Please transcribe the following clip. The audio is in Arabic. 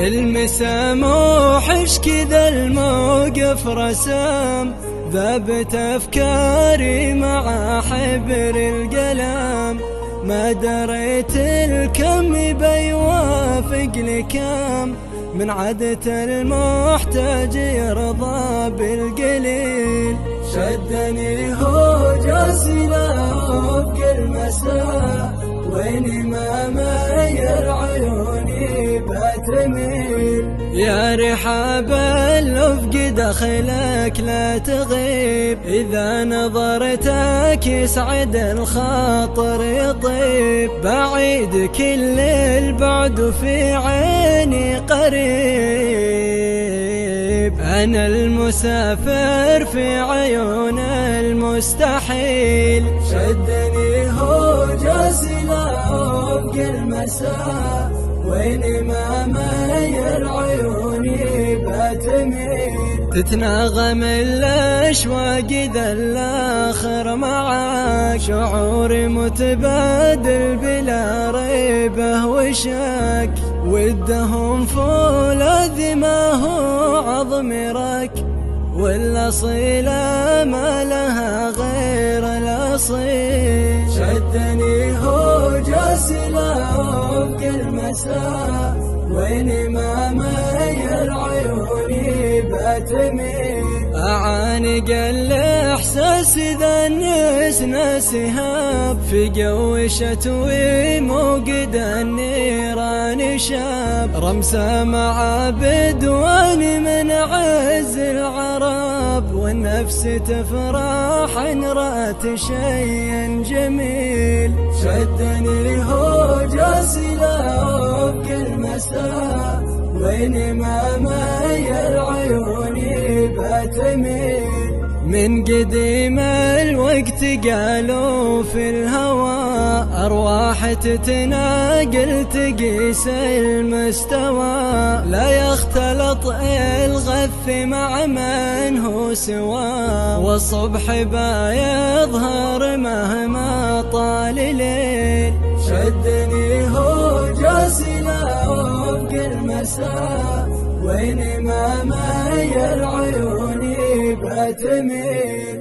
المساموح ايش كذا الموقف رسم، ذابت افكاري مع حبر القلم، ما دريت الكم بيوافق لكم، من عادة المحتاج يرضى بالقليل. شدني هو جاسي له بكل مساء، ويني ما مير عيوني بتميل. يا رحاب الأفق دخلك لا تغيب، إذا نظرتك يسعد الخاطر يطيب، بعيد كل البعد في عيني قريب، أنا المسافر في عيون المستحيل. شدني هو جاسي له بكل مساء، ويني ما مير عيوني بتميل. تتناغم الأشواق ذا الآخر معاك، شعوري متبادل بلا ريبة وشك، ودهم فولاذ ما هو عظمرك، والأصيلة ما لها غير الأصيل. شدني هو جاسي له بكل مساء، ويني ما مير عيوني بتميل. أعانق الإحساس ذا النسنا سهاب، في جو شتوي موقد النيران شاب، رمسة مع بدواني من عز العرب، والنفس تفرح إن رأت شيء جميل. شدني هو جاسي له بكل مساء، ويني ما مير عيوني بتميل. من قديم الوقت قالوا في الهوى، أرواح تتناقل تقيس المستوى، لا يختلط الغث مع من هو سوى، والصبح بايظهر مهما طال ليل. شدني هو جاسي له بكل مساء، ويني ما مير عيوني بتميل.